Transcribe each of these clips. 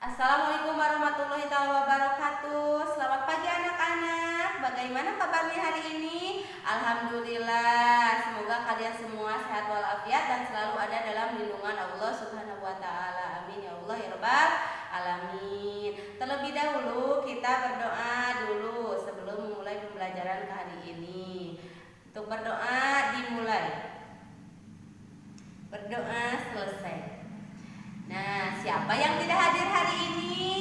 Assalamualaikum warahmatullahi wabarakatuh. Selamat pagi anak-anak. Bagaimana kabarnya hari ini? Alhamdulillah. Semoga kalian semua sehat walafiat dan selalu ada dalam lindungan Allah Subhanahu wa taala. Amin ya Allah ya rabbal alamin. Terlebih dahulu kita berdoa dulu sebelum memulai pembelajaran hari ini. Untuk berdoa dimulai. Berdoa selesai. Nah, siapa yang tidak hadir hari ini?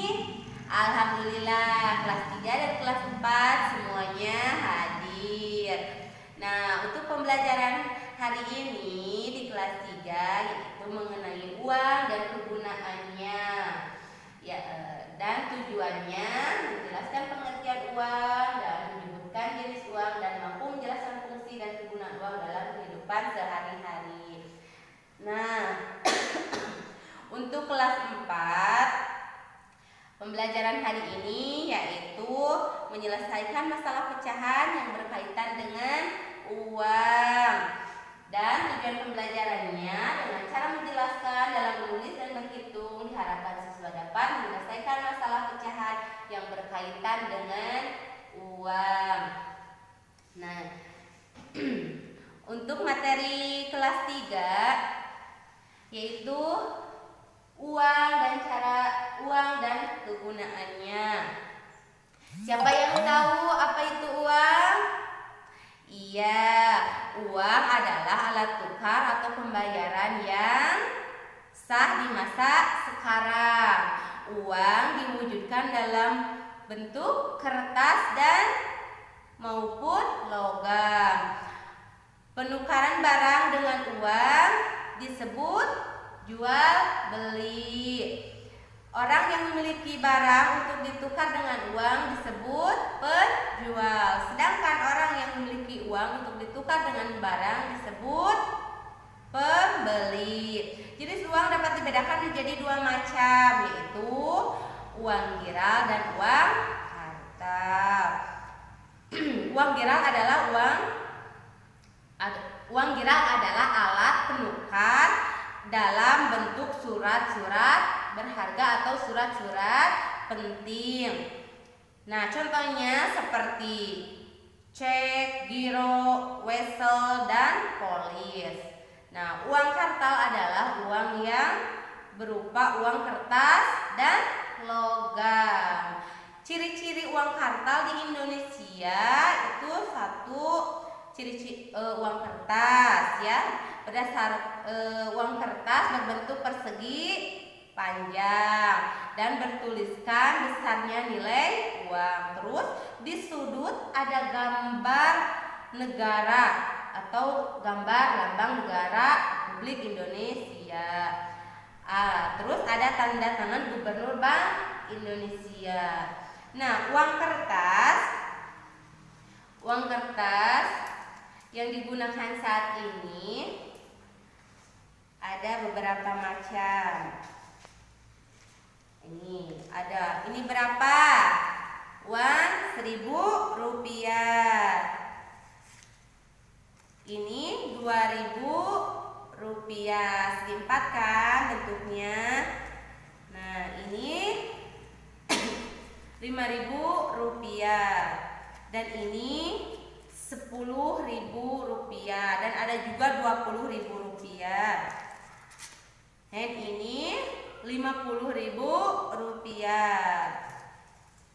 Alhamdulillah, kelas 3 dan kelas 4 semuanya hadir. Nah, untuk pembelajaran hari ini di kelas 3 yaitu mengenai uang dan kegunaannya. Ya, dan tujuannya menjelaskan pengertian uang dan menyebutkan jenis uang dan mampu menjelaskan fungsi dan kegunaan uang dalam kehidupan sehari-hari. Nah, untuk kelas 4 pembelajaran hari ini yaitu menyelesaikan masalah pecahan yang berkaitan dengan uang. Dan tujuan pembelajarannya dengan cara menjelaskan dalam menulis dan berhitung diharapkan siswa dapat menyelesaikan masalah pecahan yang berkaitan dengan uang. Nah, untuk materi kelas 3 yaitu uang dan cara uang dan kegunaannya. Siapa yang tahu apa itu uang? Iya, uang adalah alat tukar atau pembayaran yang sah di masa sekarang. Uang diwujudkan dalam bentuk kertas dan maupun logam. Penukaran barang dengan uang disebut jual beli. Orang yang memiliki barang untuk ditukar dengan uang disebut penjual. Sedangkan orang yang memiliki uang untuk ditukar dengan barang disebut pembeli. Jenis uang dapat dibedakan menjadi dua macam, yaitu uang giral dan uang kartal. Uang giral adalah alat penukar dalam bentuk surat-surat berharga atau surat-surat penting. Nah, contohnya seperti cek, giro, wesel, dan polis. Nah, uang kartal adalah uang yang berupa uang kertas dan logam. Ciri-ciri uang kartal di Indonesia itu satu, ciri-ciri uang kertas ya. Berdasar uang kertas berbentuk persegi panjang dan bertuliskan besarnya nilai uang. Terus di sudut ada gambar negara atau gambar lambang negara Republik Indonesia. Terus ada tanda tangan Gubernur Bank Indonesia. Nah, uang kertas yang digunakan saat ini ada beberapa macam. Ini berapa? Uang Rp1.000. Ini Rp2.000. Segi empat kan bentuknya. Nah, ini Rp5.000 dan ini Rp10.000 dan ada juga Rp20.000. Dan ini Rp50.000.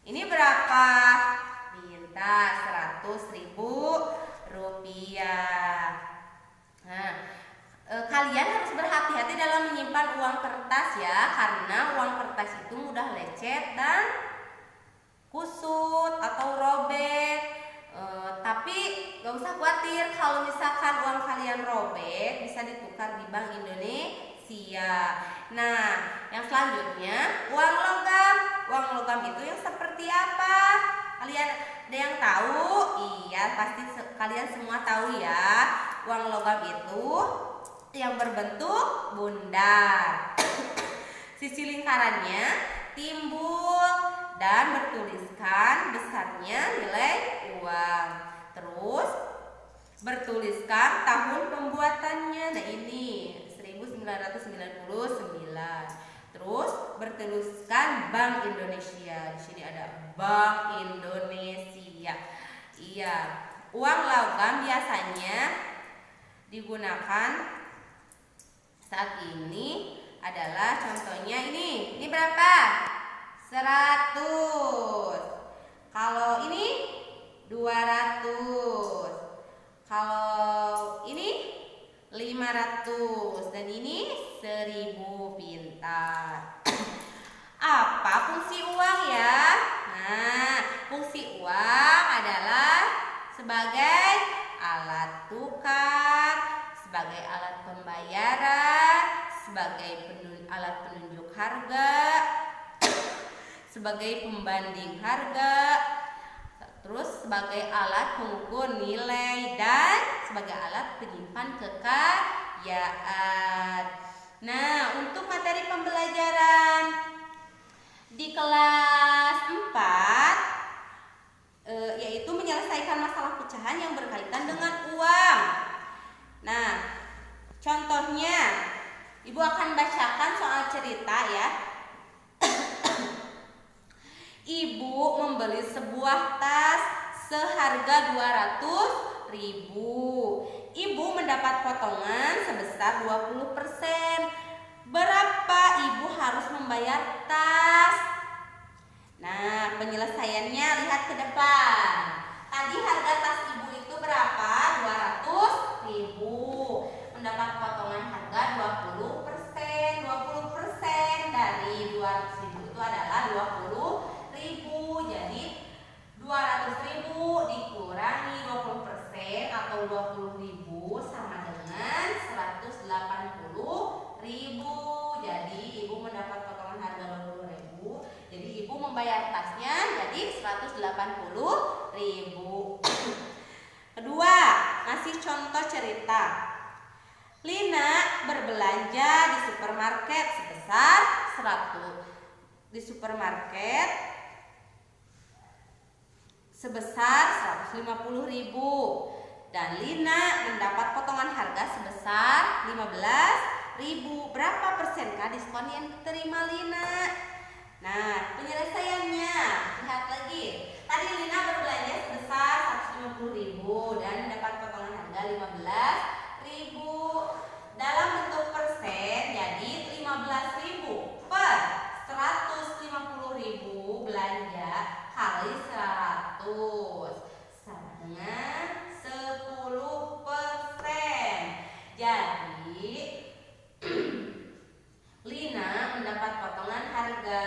Ini berapa? Pintar, Rp100.000. Nah, kalian harus berhati-hati dalam menyimpan uang kertas ya, karena uang kertas itu mudah lecet dan kusut atau robek. Tapi gak usah khawatir, kalau misalkan uang kalian robek bisa ditukar di Bank Indonesia. Nah, yang selanjutnya uang logam. Uang logam itu yang seperti apa? Kalian ada yang tahu? Iya, pasti kalian semua tahu ya. Uang logam itu yang berbentuk bundar. Sisi lingkarannya timbul dan bertuliskan besarnya nilai uang. Terus bertuliskan tahun pembuatannya. Nah, ini 1999. Terus bertuliskan Bank Indonesia. Di sini ada Bank Indonesia. Iya, uang logam biasanya digunakan saat ini adalah contohnya ini berapa? 100. Kalau ini 200. Kalau ini 500 dan ini 1000. Pintar. Apa fungsi uang ya? Nah, fungsi uang adalah sebagai alat tukar, sebagai alat pembayaran, sebagai alat penunjuk harga, sebagai pembanding harga, terus sebagai alat pengukur nilai, dan sebagai alat penyimpan kekayaan. Nah, untuk materi pembelajaran di kelas 4 yaitu menyelesaikan masalah pecahan yang berkaitan dengan uang. Nah, contohnya Ibu akan bacakan soal cerita ya. Ibu membeli sebuah tas seharga 200.000. Ibu mendapat potongan sebesar 20%. Berapa Ibu harus membayar tas? Nah, penyelesaiannya lihat ke depan. Tadi harga tas Ibu itu berapa? 200.000. Mendapat potongan harga 20%. 20% dari 200.000 itu adalah 20.000. Jadi 200.000 dikurangi 20% atau 20.000 sama dengan 180.000. Jadi Ibu mendapat potongan harga 20.000. Jadi Ibu membayar tasnya jadi 180.000. Kedua, ngasih contoh cerita. Lina berbelanja di supermarket sebesar 150.000 dan Lina mendapat potongan harga sebesar 15.000. Berapa persenkah diskon yang diterima Lina? Nah, penyelesaiannya lihat lagi. Tadi Lina berbelanja sebesar 150.000 dan mendapat potongan harga 15.000. Dalam bentuk persen jadi 15.000 per 150.000 belanja kali 100 sama dengan 10%. Jadi Lina mendapat potongan harga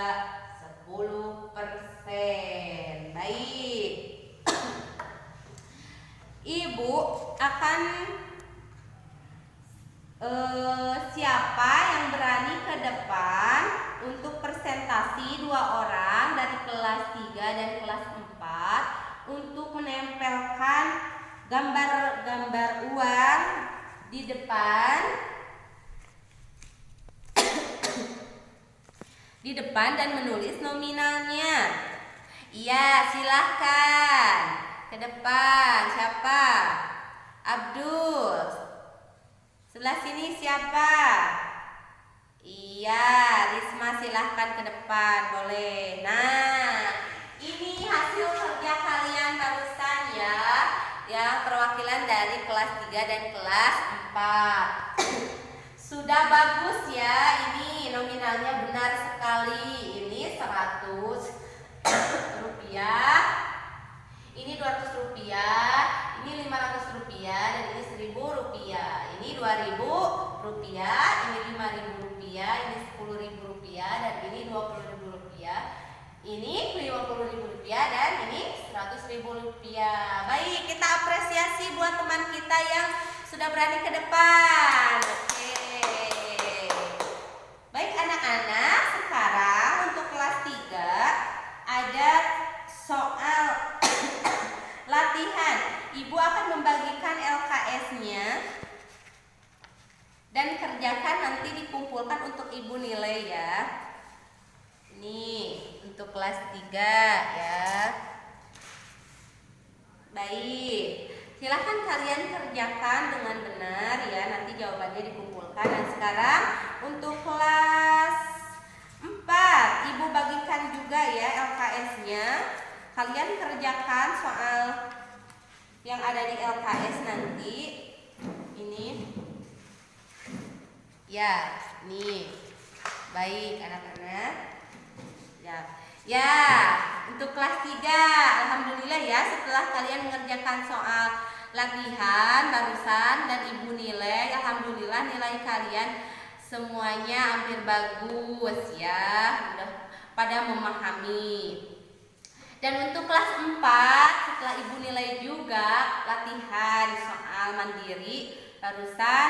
10%. Baik. Ibu akan siapa yang berani ke depan untuk presentasi 2 orang dari kelas 3 dan kelas 4 untuk menempelkan gambar-gambar uang di depan dan menulis nominalnya. Iya, silahkan ke depan. Siapa? Abdul. Sebelah sini siapa? Iya, Risma, silahkan ke depan. Boleh. Nah, ini hasil kerja kalian barusan ya. Yang perwakilan dari kelas 3 dan kelas 4. Sudah bagus ya. Ini nominalnya benar sekali. Ini 100 rupiah. Ini 200 rupiah. Ini 500 rupiah dan ini 1.000 rupiah. Ini 2.000 rupiah. Ini 5.000 rupiah. Ini 10.000 rupiah dan ini 20.000 rupiah. Ini 50.000 rupiah dan ini 100.000 rupiah. Baik, kita apresiasi buat teman kita yang sudah berani ke depan. Oke. Baik anak-anak, sekarang untuk kelas 3 ada soal latihan. Ibu akan membagikan LKS-nya dan kerjakan, nanti dikumpulkan untuk Ibu nilai ya. Ini untuk kelas 3 ya. Baik, silahkan kalian kerjakan dengan benar ya. Nanti jawabannya dikumpulkan. Dan sekarang untuk kelas 4 juga ya LKS-nya. Kalian kerjakan soal yang ada di LKS nanti. Ini. Ya, nih. Baik anak-anak. Ya, untuk kelas 3 alhamdulillah ya, setelah kalian mengerjakan soal latihan barusan dan ibu nilai, alhamdulillah nilai kalian semuanya hampir bagus ya, udah pada memahami. Dan untuk kelas 4 setelah ibu nilai juga latihan soal mandiri barusan,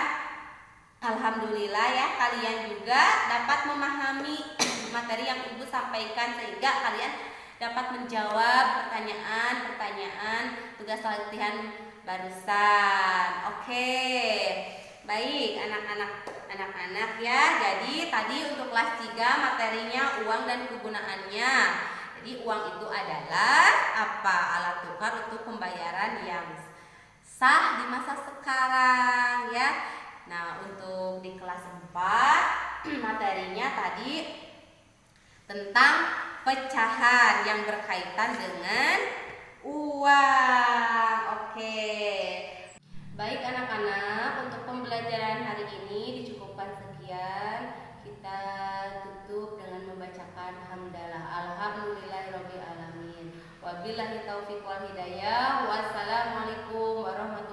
alhamdulillah ya kalian juga dapat memahami materi yang ibu sampaikan sehingga kalian dapat menjawab pertanyaan-pertanyaan tugas latihan barusan. Oke. Baik anak-anak ya. Jadi tadi untuk kelas 3 materinya uang dan kegunaannya. Jadi uang itu adalah apa? Alat tukar untuk pembayaran yang sah di masa sekarang ya. Nah, untuk di kelas 4 materinya tadi tentang pecahan yang berkaitan dengan uang. Oke. Baik anak-anak, untuk pembelajaran hari ini dicukupkan sekian. Kita tutup dengan membacakan hamdalah. Alhamdulillahirabbil alamin. Wabillahi taufiq wal hidayah. Wassalamualaikum warahmatullahi wabarakatuh.